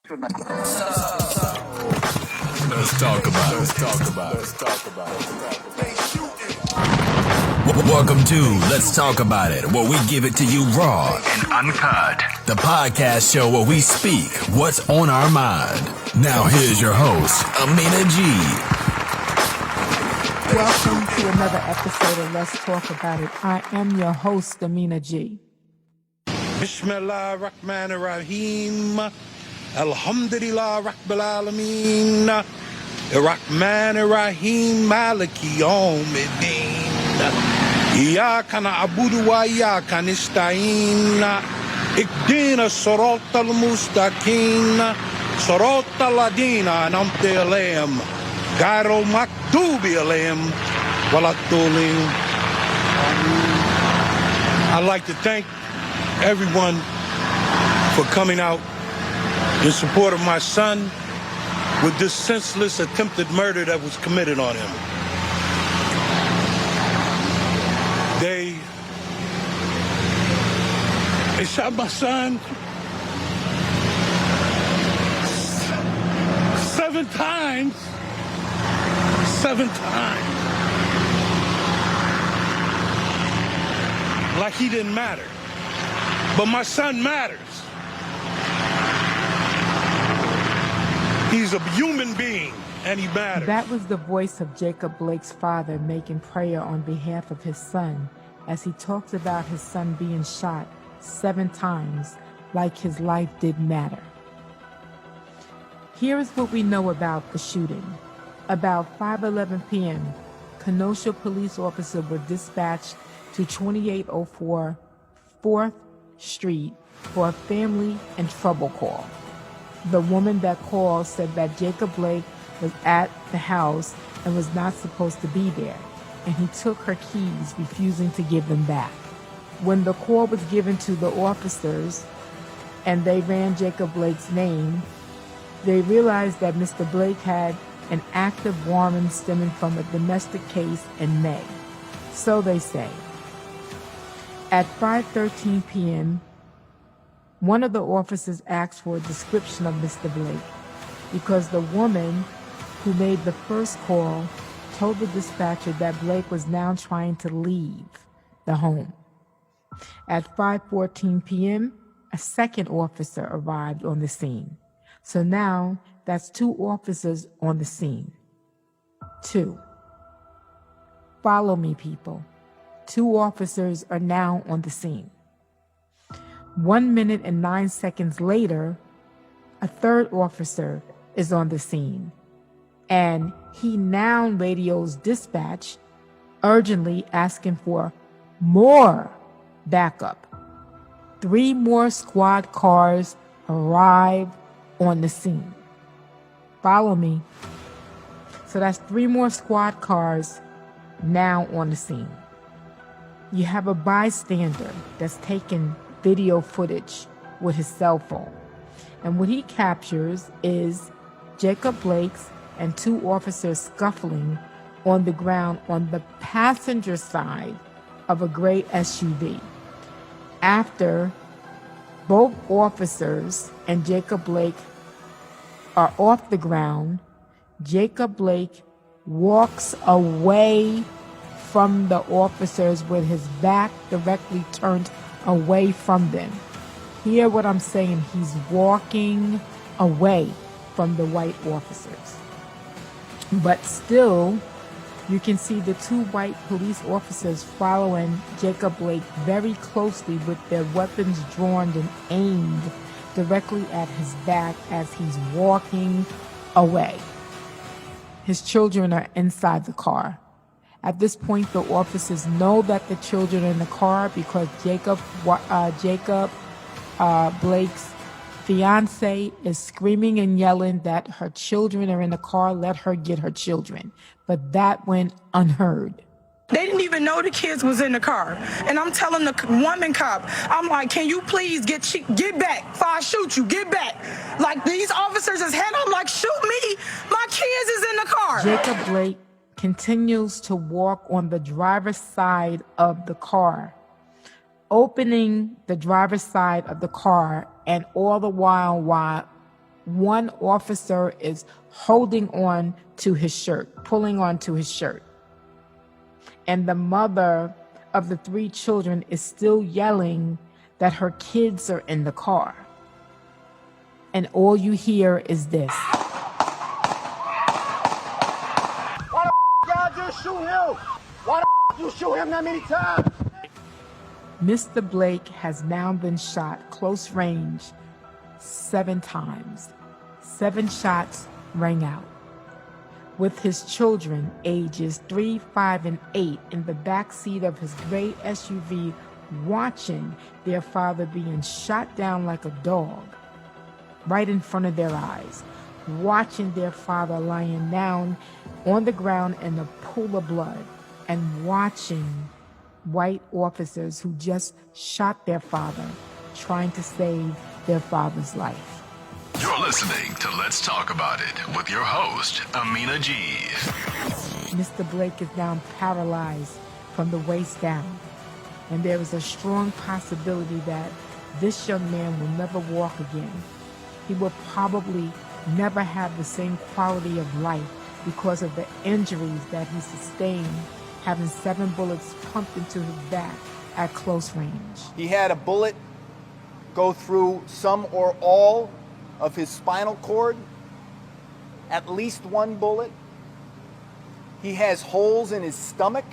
Let's talk about it. Welcome to Let's Talk About It, where we give it to you raw and uncut. The podcast show where we speak what's on our mind. Now here's your host, Aminah G. Welcome to another episode of Let's Talk About It. I am your host, Aminah G. Bismillah ar-Rahman ar-Rahim. Alhamdulillah Rabbil Alameen. Ar-Rahman ar-Rahim. Maliki Yawmiddin. Iyaka na'budu wa iyaka nasta'in. Ihdina as-sirata al-mustaqim. Sirata alladhina an'amta alayhim. Ghayril maghdubi alayhim waladdallin. I'd like to thank everyone for coming out in support of my son with this senseless attempted murder that was committed on him. They shot my son 7 times. 7 times. Like he didn't matter. But my son matters. He's a human being, and he matters. That was the voice of Jacob Blake's father making prayer on behalf of his son as he talks about his son being shot 7 times like his life did matter. Here is what we know about the shooting. About 5:11 p.m., Kenosha police officers were dispatched to 2804 4th Street for a family and trouble call. The woman that called said that Jacob Blake was at the house and was not supposed to be there, and he took her keys, refusing to give them back. When the call was given to the officers and they ran Jacob Blake's name, they realized that Mr. Blake had an active warrant stemming from a domestic case in May. So they say. At 5:13 p.m., one of the officers asked for a description of Mr. Blake because the woman who made the first call told the dispatcher that Blake was now trying to leave the home. At 5:14 p.m., a second officer arrived on the scene. So now that's 2 officers on the scene. 2. Follow me, people. 2 officers are now on the scene. 1 minute and 9 seconds later, a third officer is on the scene, and he now radios dispatch, urgently asking for more backup. 3 more squad cars arrive on the scene. Follow me. So that's 3 more squad cars now on the scene. You have a bystander that's taking video footage with his cell phone. And what he captures is Jacob Blake's and 2 officers scuffling on the ground on the passenger side of a gray SUV. After both officers and Jacob Blake are off the ground, Jacob Blake walks away from the officers with his back directly turned away from them. Hear what I'm saying? He's walking away from the white officers. But still, you can see the 2 white police officers following Jacob Blake very closely with their weapons drawn and aimed directly at his back as he's walking away. His children are inside the car. At this point, the officers know that the children are in the car because Jacob Blake's fiance is screaming and yelling that her children are in the car, let her get her children. But that went unheard. They didn't even know the kids was in the car. And I'm telling the woman cop, I'm like, can you please get back before I shoot you, get back. Like, these officers is head, I'm like, shoot me, my kids is in the car. Jacob Blake continues to walk on the driver's side of the car, opening the driver's side of the car, and all the while One officer is holding on to his shirt, pulling on to his shirt. And the mother of the 3 children is still yelling that her kids are in the car. And all you hear is this. Why the y'all just shoot him? Why the you shoot him that many times? Mr. Blake has now been shot close range 7 times. 7 shots rang out. With his children, ages 3, 5, and 8, in the back seat of his gray SUV, watching their father being shot down like a dog, right in front of their eyes, watching their father lying down on the ground in a pool of blood, and watching white officers who just shot their father trying to save their father's life. You're listening to Let's Talk About It with your host, Aminah G. Mr. Blake is now paralyzed from the waist down, and there is a strong possibility that this young man will never walk again. He will probably never have the same quality of life because of the injuries that he sustained, having 7 bullets pumped into his back at close range. He had a bullet go through some or all of his spinal cord, at least 1 bullet. He has holes in his stomach.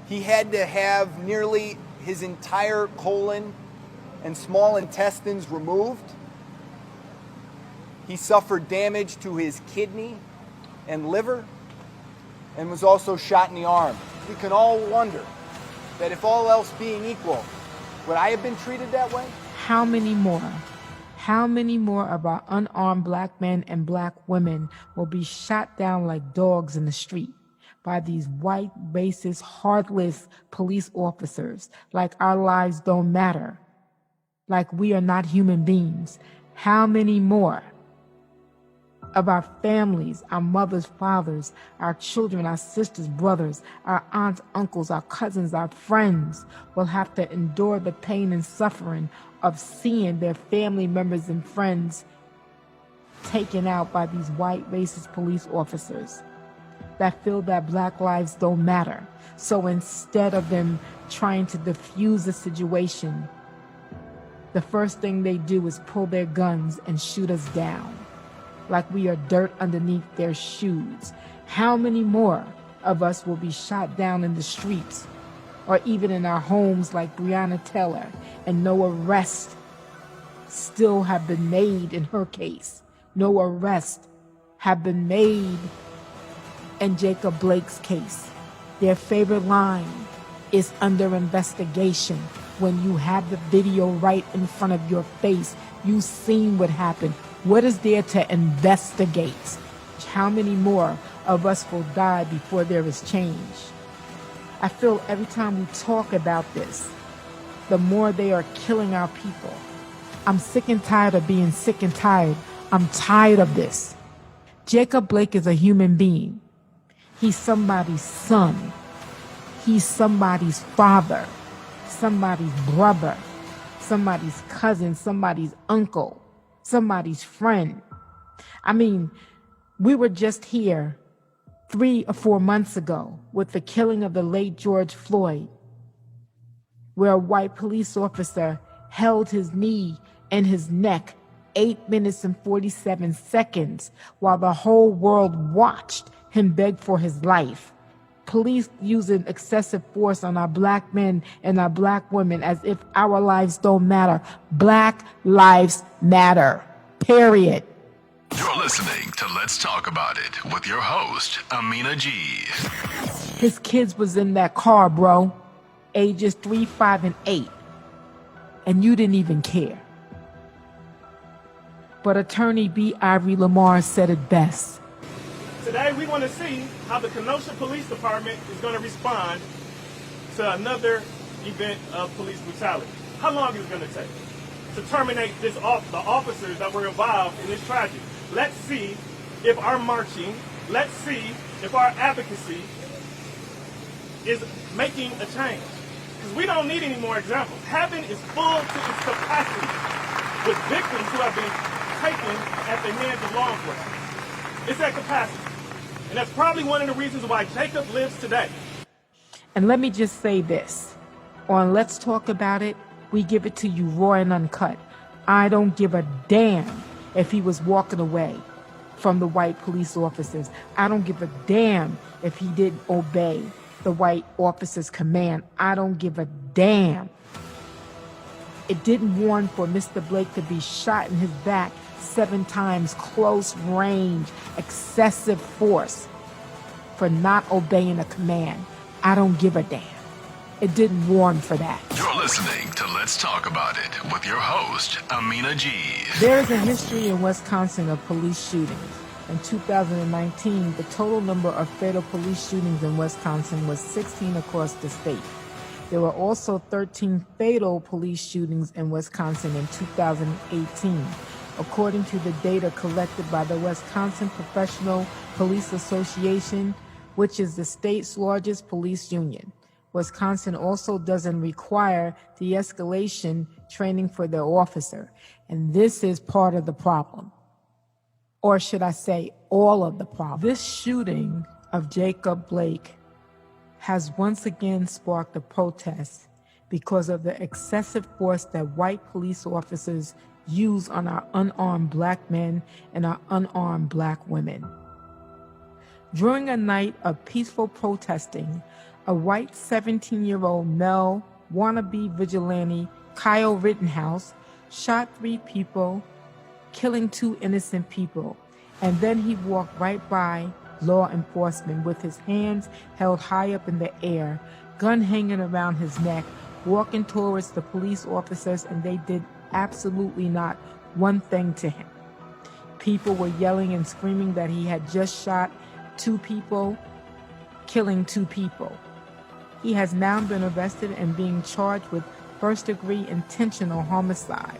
He had to have nearly his entire colon and small intestines removed. He suffered damage to his kidney and liver and was also shot in the arm. We can all wonder that if all else being equal, would I have been treated that way? How many more of our unarmed black men and black women will be shot down like dogs in the street by these white, racist, heartless police officers, like our lives don't matter, like we are not human beings? How many more of our families, our mothers, fathers, our children, our sisters, brothers, our aunts, uncles, our cousins, our friends will have to endure the pain and suffering of seeing their family members and friends taken out by these white racist police officers that feel that black lives don't matter? So instead of them trying to defuse the situation, the first thing they do is pull their guns and shoot us down like we are dirt underneath their shoes. How many more of us will be shot down in the streets or even in our homes like Breonna Taylor, and no arrests still have been made in her case? No arrests have been made in Jacob Blake's case. Their favorite line is under investigation. When you have the video right in front of your face, you've seen what happened. What is there to investigate? How many more of us will die before there is change? I feel every time we talk about this, the more they are killing our people. I'm sick and tired of being sick and tired. I'm tired of this. Jacob Blake is a human being. He's somebody's son. He's somebody's father, somebody's brother, somebody's cousin, somebody's uncle, somebody's friend. I mean, we were just here 3 or 4 months ago with the killing of the late George Floyd, where a white police officer held his knee and his neck 8 minutes and 47 seconds while the whole world watched him beg for his life. Police using excessive force on our black men and our black women as if our lives don't matter. Black lives matter. Period. You're listening to Let's Talk About It with your host, Aminah G. His kids was in that car, bro. Ages 3, 5, and 8. And you didn't even care. But attorney B. Ivory Lamar said it best. Today we want to see how the Kenosha Police Department is going to respond to another event of police brutality. How long is it going to take to terminate the officers that were involved in this tragedy? Let's see if our marching, let's see if our advocacy is making a change. Because we don't need any more examples. Heaven is full to its capacity with victims who have been taken at the hands of law enforcement. It's at capacity. And that's probably one of the reasons why Jacob lives today. And let me just say this. On Let's Talk About It, we give it to you raw and uncut. I don't give a damn if he was walking away from the white police officers. I don't give a damn if he didn't obey the white officer's command. I don't give a damn. It didn't warrant for Mr. Blake to be shot in his back 7 times, close range, excessive force, for not obeying a command. I don't give a damn. It didn't warrant for that. You're listening to Let's Talk About It with your host, Aminah G. There is a history in Wisconsin of police shootings. In 2019, the total number of fatal police shootings in Wisconsin was 16 across the state. There were also 13 fatal police shootings in Wisconsin in 2018, according to the data collected by the Wisconsin Professional Police Association, which is the state's largest police union. Wisconsin also doesn't require de-escalation training for their officer, and this is part of the problem. Or should I say, all of the problem. This shooting of Jacob Blake has once again sparked a protest because of the excessive force that white police officers use on our unarmed black men and our unarmed black women. During a night of peaceful protesting, a white 17-year-old male wannabe vigilante, Kyle Rittenhouse, shot 3 people, killing 2 innocent people, and then he walked right by law enforcement with his hands held high up in the air, gun hanging around his neck, walking towards the police officers, and they did absolutely not one thing to him. People were yelling and screaming that he had just shot 2 people, killing 2 people. He has now been arrested and being charged with first-degree intentional homicide.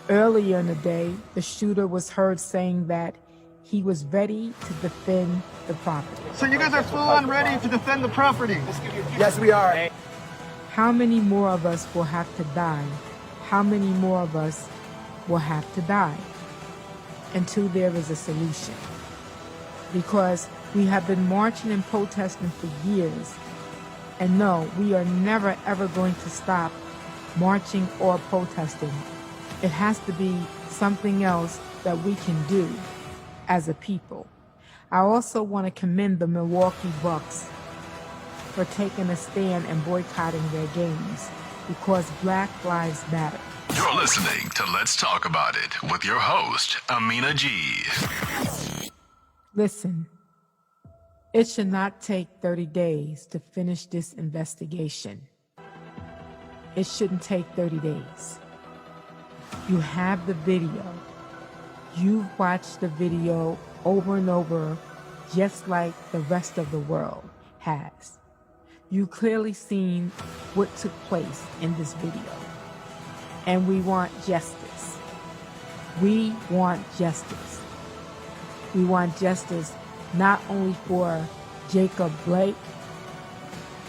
Earlier in the day, the shooter was heard saying that he was ready to defend the property. So you guys are full on ready to defend the property? Yes, we are. How many more of us will have to die? How many more of us will have to die until there is a solution? Because we have been marching and protesting for years. And no, we are never ever going to stop marching or protesting. It has to be something else that we can do as a people. I also want to commend the Milwaukee Bucks for taking a stand and boycotting their games because Black Lives Matter. You're listening to Let's Talk About It with your host, Aminah G. Listen, it should not take 30 days to finish this investigation. It shouldn't take 30 days. You have the video. You've watched the video over and over, just like the rest of the world has. You clearly seen what took place in this video. And we want justice. We want justice. We want justice not only for Jacob Blake,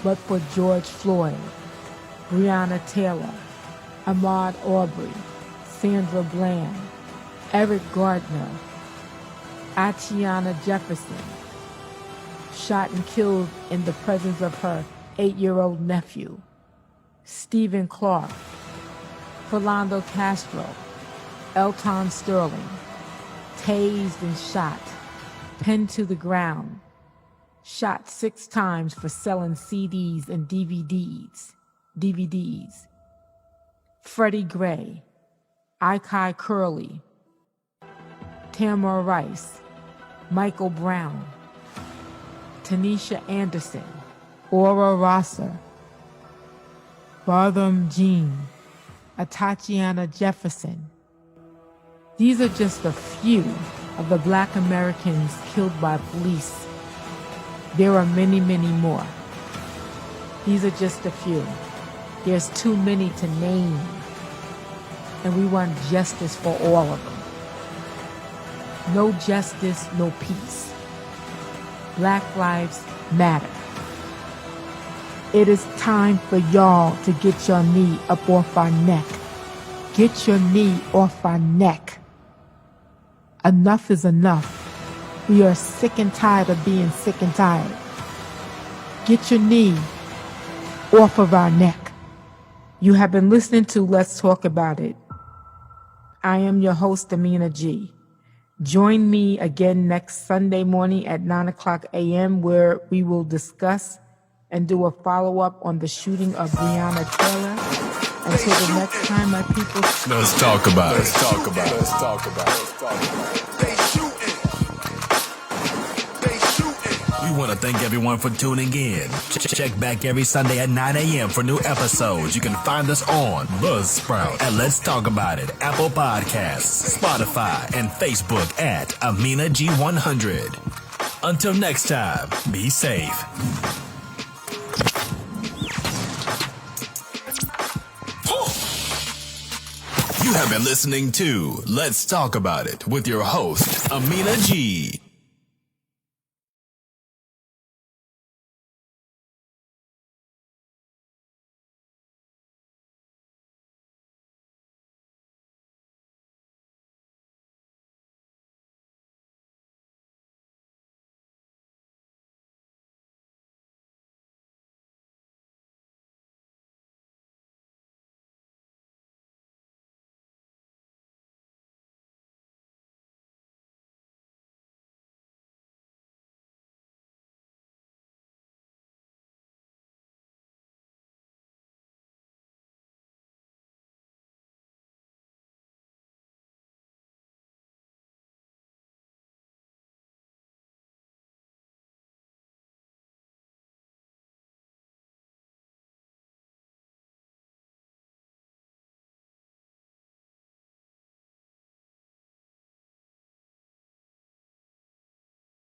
but for George Floyd, Breonna Taylor, Ahmaud Arbery, Sandra Bland, Eric Gardner, Atiana Jefferson, shot and killed in the presence of her 8-year-old nephew, Stephen Clark, Philando Castro, Elton Sterling, tased and shot, pinned to the ground, shot 6 times for selling CDs and DVDs. Freddie Gray, Ikai Curley, Tamir Rice, Michael Brown, Tanisha Anderson, Aura Rosser, Bartham Jean, Tatiana Jefferson. These are just a few of the Black Americans killed by police. There are many, many more. These are just a few. There's too many to name. And we want justice for all of them. No justice, no peace. Black lives matter. It is time for y'all to get your knee up off our neck Get your knee off our neck. Enough is enough. We are sick and tired of being sick and tired. Get your knee off of our neck. You have been listening to Let's Talk About It. I am your host, Aminah G. Join me again next Sunday morning at 9 o'clock a.m. where we will discuss and do a follow-up on the shooting of Breonna Taylor. Until the next time, my people. Let's talk about it. Let's talk about it. Let's talk about it. Let's talk about it. They shooting. They shooting. We want to thank everyone for tuning in. Check back every Sunday at 9 a.m. for new episodes. You can find us on Buzzsprout at Let's Talk About It, Apple Podcasts, Spotify, and Facebook at Aminah G100. Until next time, be safe. You have been listening to Let's Talk About It with your host, Aminah G.